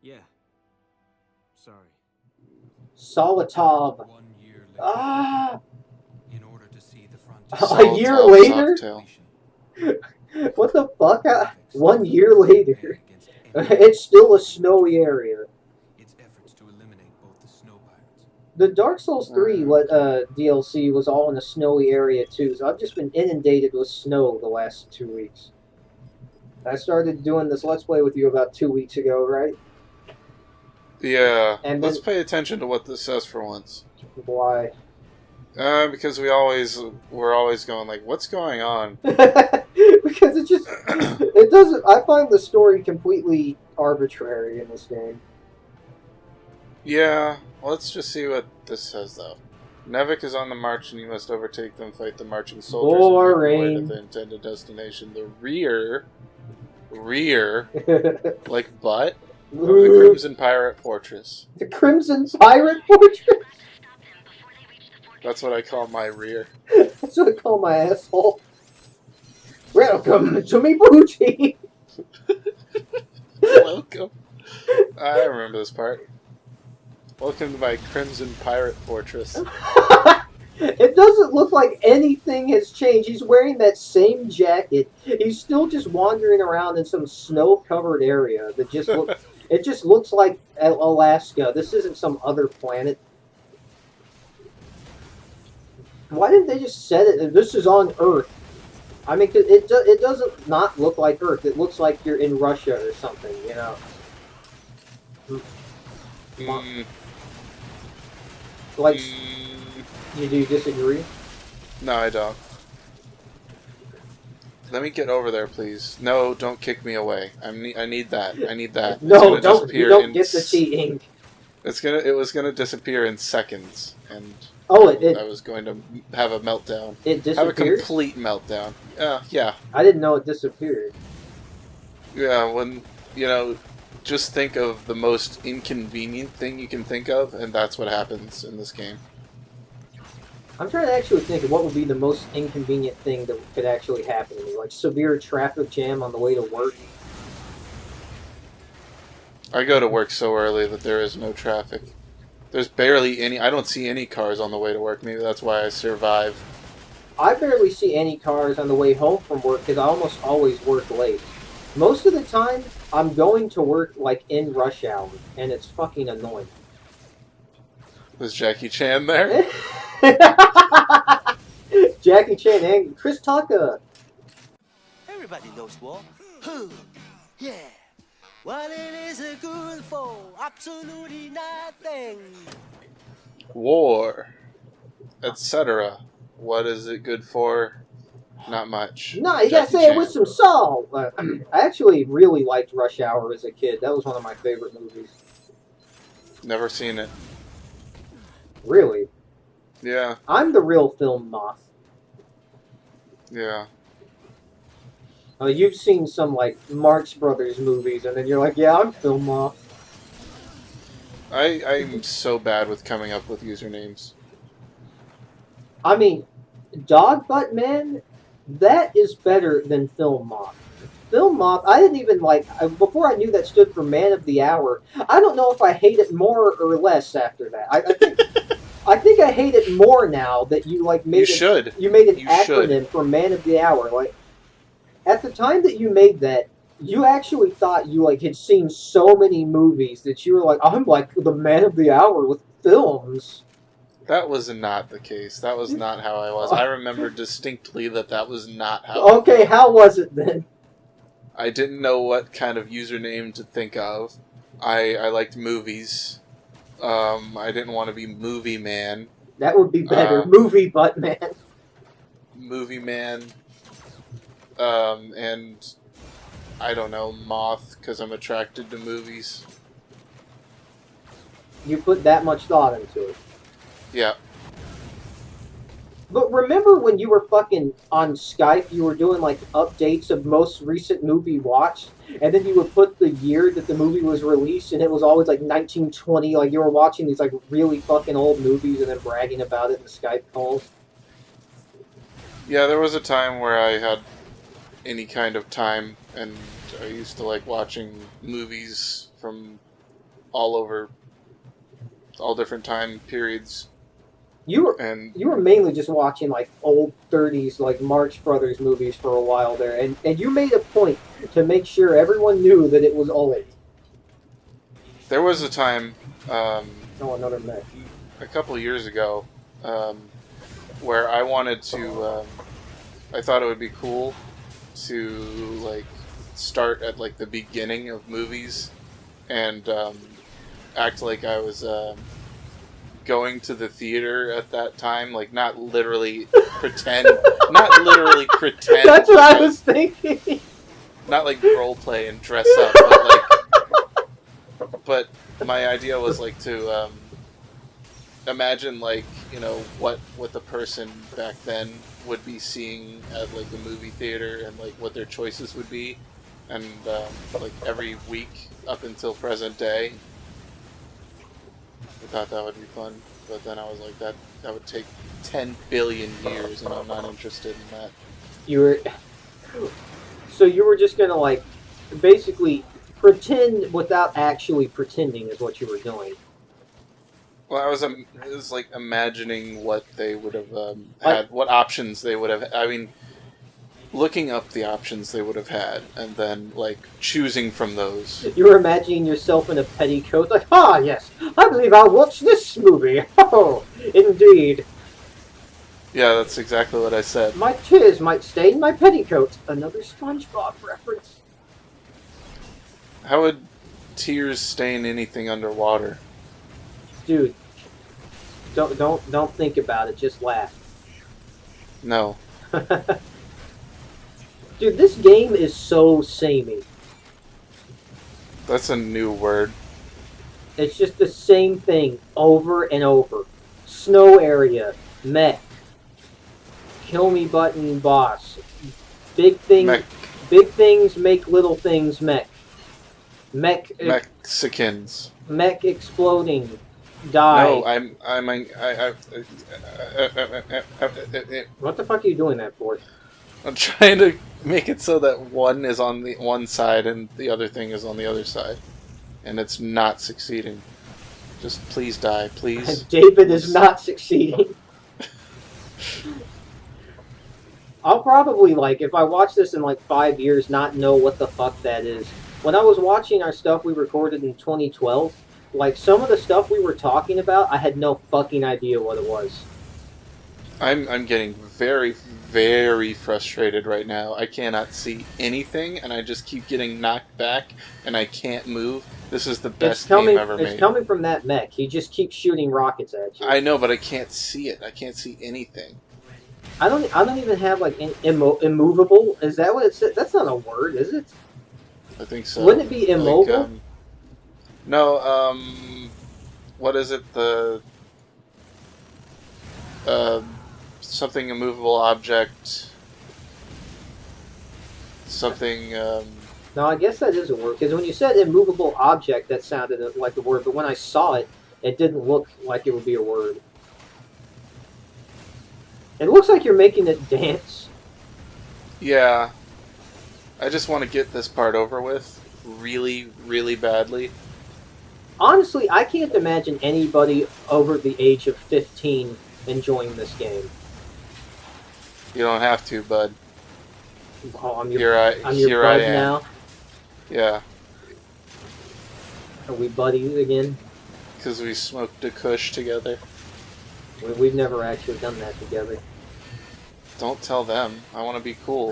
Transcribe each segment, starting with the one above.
Yeah. Sorry. Solitov. 1 year later, Ah! in order to see the A frontier year Solitov later? Socktail. What the fuck? Navix 1 year defended their later. against any It's still a snowy area. its efforts to eliminate both the snow pirates. The Dark Souls 3 Okay. DLC was all in a snowy area too, so I've just been inundated with snow the last 2 weeks. I started doing this Let's Play with you about 2 weeks ago, right? Yeah, And let's then, pay attention to what this says for once. why? Because we're always going like, what's going on? Because it doesn't, I find the story completely arbitrary in this game. Yeah, let's just see what this says though. Nevik is on the march and you must overtake them, fight the marching soldiers, and make your way to Boring. the intended destination. The rear, like butt, of the Crimson Pirate Fortress. The Crimson Pirate Fortress? That's what I call my rear. That's what I call my asshole. Welcome to me booty. Welcome. I remember this part. Welcome to my Crimson Pirate Fortress. It doesn't look like anything has changed. He's wearing that same jacket. He's still just wandering around in some snow-covered area that just it just looks like Alaska. This isn't some other planet. Why didn't they just set it? This is on Earth. I mean, it doesn't not look like Earth. It looks like you're in Russia or something, you know. Like, do you disagree? No, I don't. Let me get over there, please. No, don't kick me away. I need that. I need that. No, don't. You don't get the cheating. It was gonna disappear in seconds, and I was going to have a meltdown. It disappeared? Have a complete meltdown. Yeah. I didn't know it disappeared. Yeah, when, just think of the most inconvenient thing you can think of, and that's what happens in this game. I'm trying to actually think of what would be the most inconvenient thing that could actually happen to me. Like severe traffic jam on the way to work. I go to work so early that there is no traffic. There's barely any. I don't see any cars on the way to work. Maybe that's why I survive. I barely see any cars on the way home from work because I almost always work late. Most of the time, I'm going to work like in rush hour, and it's fucking annoying. Was Jackie Chan there? Jackie Chan and Chris Tucker. Everybody knows war. Yeah. What it is good for? Absolutely nothing. War, etc. What is it good for? Not much. No, you gotta say it with some soul. I actually really liked Rush Hour as a kid. That was one of my favorite movies. Never seen it. Really? Yeah. I'm the real film moth. Yeah. You've seen some, like, Marx Brothers movies, and then you're like, yeah, I'm film moth. I'm so bad with coming up with usernames. I mean, Dogbuttman, that is better than Film Moth. Film Moth, I didn't even before I knew that stood for Man of the Hour, I don't know if I hate it more or less after that. I think I hate it more now that you made you made an acronym for Man of the Hour. Like, at the time that you made that, you actually thought you had seen so many movies that you were like, I'm like the Man of the Hour with films. That was not the case. That was not how I was. I remember distinctly that was not how. Okay, how was it then? I didn't know what kind of username to think of. I liked movies. I didn't want to be Movie Man. That would be better. Movie Butt Man. Movie Man. And I don't know, Moth, because I'm attracted to movies. You put that much thought into it. Yeah. But remember when you were fucking on Skype, you were doing updates of most recent movie watched, and then you would put the year that the movie was released, and it was always 1920, you were watching these really fucking old movies and then bragging about it in the Skype calls. Yeah, there was a time where I had any kind of time, and I used to like watching movies from all over, all different time periods. You were mainly just watching like old 30s like Marx Brothers movies for a while there, and you made a point to make sure everyone knew that it was old. There was a time, Oh, another mech. a couple of years ago, where I wanted to. I thought it would be cool to like start at like the beginning of movies and act like I was going to the theater at that time, like not literally pretend, not literally pretend. That's what I was thinking. Not like role play and dress up, but like. But my idea was like to imagine like what the person back then would be seeing at like the movie theater and like what their choices would be, and like every week up until present day. I thought that would be fun, but then I was like that would take 10 billion years, and I'm not interested in that. So you were just gonna like basically pretend without actually pretending is what you were doing. Well, it was like imagining what they would have had, what options they would have. I mean, looking up the options they would have had, and then like choosing from those. You were imagining yourself in a petticoat, like, ah, yes, I believe I'll watch this movie. Oh, indeed. Yeah, that's exactly what I said. My tears might stain my petticoat. Another SpongeBob reference. How would tears stain anything underwater? Dude, don't think about it. Just laugh. No. Dude, this game is so samey. That's a new word. It's just the same thing over and over. Snow area, mech, kill me button boss, big thing, Mech. big things make little things mech. Mexicans. Mech exploding, die. No, What the fuck are you doing that for? I'm trying to make it so that one is on the one side and the other thing is on the other side, and it's not succeeding. Just please die, please. David is not succeeding. I'll probably, like, if I watch this in, like, 5 years, not know what the fuck that is. When I was watching our stuff we recorded in 2012, like, some of the stuff we were talking about, I had no fucking idea what it was. I'm getting very, very frustrated right now. I cannot see anything, and I just keep getting knocked back, and I can't move. This is the best game ever made. It's coming from that mech. He just keeps shooting rockets at you. I know, but I can't see it. I can't see anything. I don't even have, like, immovable. Is that what it said? That's not a word, is it? I think so. Wouldn't it be immobile? Like, no, what is it? The something immovable object. Something. No, I guess that is a word, because when you said immovable object, that sounded like a word, but when I saw it, it didn't look like it would be a word. It looks like you're making it dance. Yeah. I just want to get this part over with really, really badly. Honestly, I can't imagine anybody over the age of 15 enjoying this game. You don't have to, bud. Oh, I'm Here your I bud am. now. Yeah. Are we buddies again? Because we smoked a kush together. We've never actually done that together. Don't tell them. I want to be cool.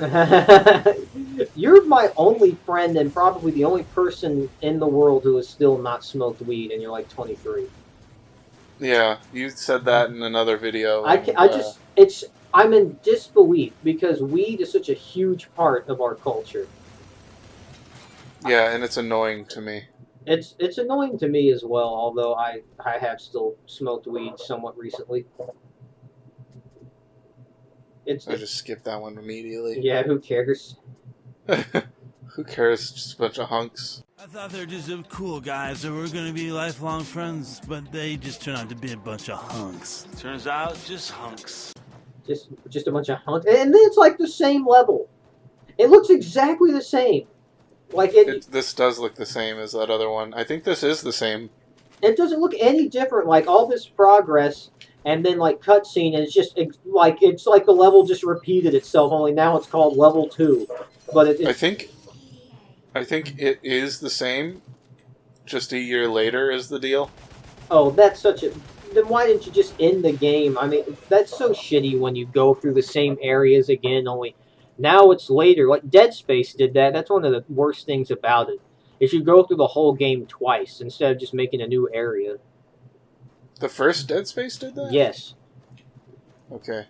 You're my only friend and probably the only person in the world who has still not smoked weed, and you're like 23. Yeah, you said that in another video. I'm in disbelief because weed is such a huge part of our culture. Yeah, and it's annoying to me. It's annoying to me as well, although I have still smoked weed somewhat recently. I just skipped that one immediately. Yeah, who cares? Who cares? Just a bunch of hunks. I thought they were just some cool guys that were gonna be lifelong friends, but they just turned out to be a bunch of hunks. Turns out, just hunks. Just a bunch of hunks. And then it's like the same level. It looks exactly the same. Like This does look the same as that other one. I think this is the same. it doesn't look any different. Like all this progress, and then like cutscene, and it's like the level just repeated itself. Only now it's called level 2. But I think it is the same. Just a year later is the deal. Oh, that's such a. Then why didn't you just end the game? I mean, that's so shitty when you go through the same areas again. Only now it's later. Like Dead Space did that. That's one of the worst things about it. Is you go through the whole game twice instead of just making a new area. The first Dead Space did that? Yes. Okay.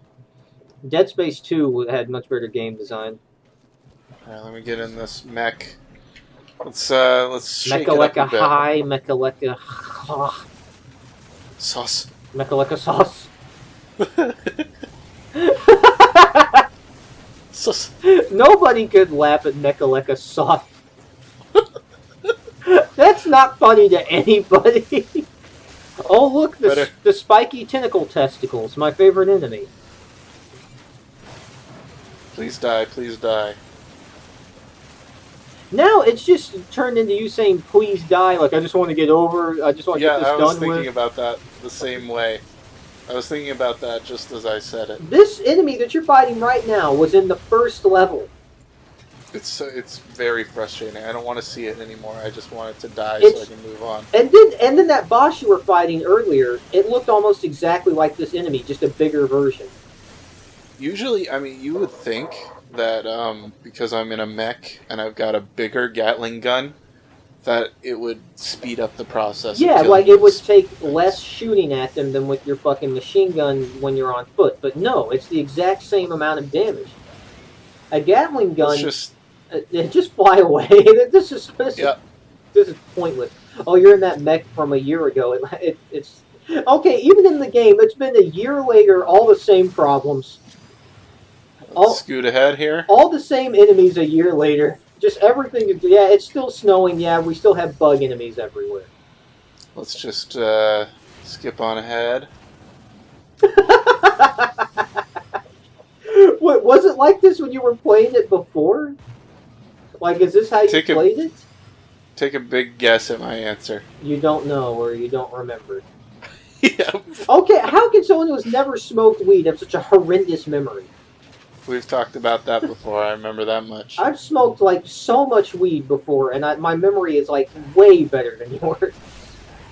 Dead Space 2 had much better game design. Alright, let me get in this mech. Let's shake it up a Mechaleka bit. high, Mechaleka Sauce. Mechaleka sauce. Sauce. Nobody could laugh at Mechaleka sauce. That's not funny to anybody. Oh, look, the spiky tentacle testicles, my favorite enemy. Please die, please die. Now it's just turned into you saying, please die, like I just want to get over, I just want to get this Yeah, I was done with. thinking about that the same way. I was thinking about that just as I said it. This enemy that you're fighting right now was in the first level. It's very frustrating. I don't want to see it anymore. I just want it to die so I can move on. And then that boss you were fighting earlier, it looked almost exactly like this enemy, just a bigger version. Usually, I mean, you would think that because I'm in a mech and I've got a bigger Gatling gun, that it would speed up the process. Yeah, like it would take less shooting at them than with your fucking machine gun when you're on foot. But no, it's the exact same amount of damage. A Gatling gun, just fly away. This is pointless. Oh, you're in that mech from a year ago. It's okay. Even in the game, it's been a year later. All the same problems. Let's scoot ahead here. All the same enemies a year later. Just everything. Yeah, it's still snowing. Yeah, we still have bug enemies everywhere. Let's just skip on ahead. What, was it like this when you were playing it before? Like, is this how you played it? Take a big guess at my answer. You don't know, or you don't remember. Yeah. Okay, how can someone who has never smoked weed have such a horrendous memory? We've talked about that before. I remember that much. I've smoked, like, so much weed before, and my memory is, like, way better than yours.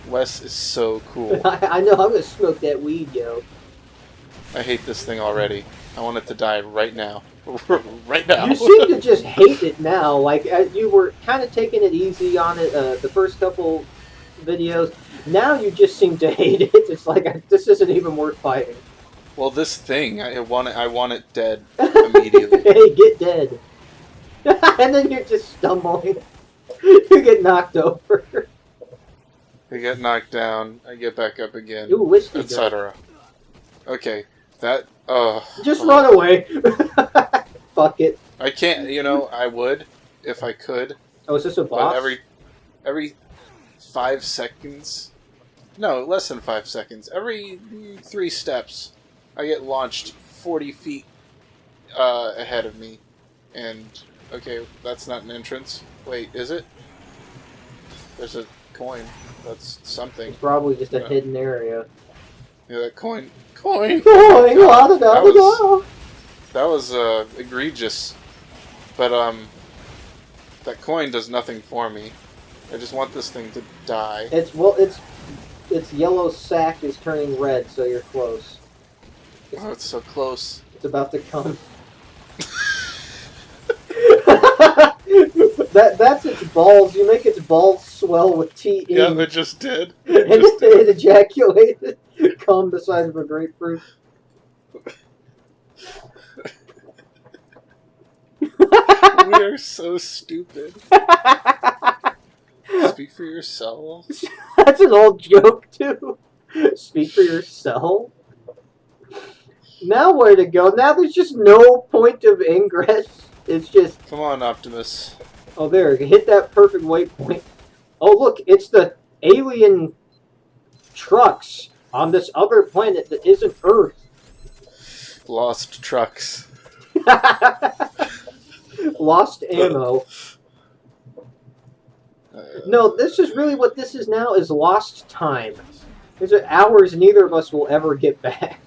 Wes is so cool. I know, I'm gonna smoke that weed, yo. I hate this thing already. I want it to die right now. Right now. You seem to just hate it now. Like, you were kind of taking it easy on it the first couple videos. Now you just seem to hate it. It's like, this isn't even worth fighting. Well, this thing, I want it dead immediately. Hey, get dead. And then you're just stumbling. You get knocked over. I get knocked down, I get back up again, Ooh, whiskey etc. Okay, that, just run away. Fuck it. I can't, I would, if I could. Oh, is this a boss? But every 5 seconds, no, less than 5 seconds, every 3 steps, I get launched 40 feet ahead of me. And, okay, that's not an entrance. Wait, is it? There's a coin. That's something. It's probably just a hidden area. Yeah, that coin. Coin! That was egregious. But, that coin does nothing for me. I just want this thing to die. Its yellow sack is turning red, so you're close. Oh, it's so close. It's about to come. That's its balls. You make its balls swell with tea. Yeah, it just did. It ejaculated. Come the size of a grapefruit. We are so stupid. Speak for yourself. That's an old joke, too. Speak for yourself. Now where to go? Now there's just no point of ingress. It's just... Come on, Optimus. Oh, there. Hit that perfect waypoint. Oh, look. It's the alien trucks on this other planet that isn't Earth. Lost trucks. Lost ammo. No, this is really what this is now, is lost time. These are hours neither of us will ever get back.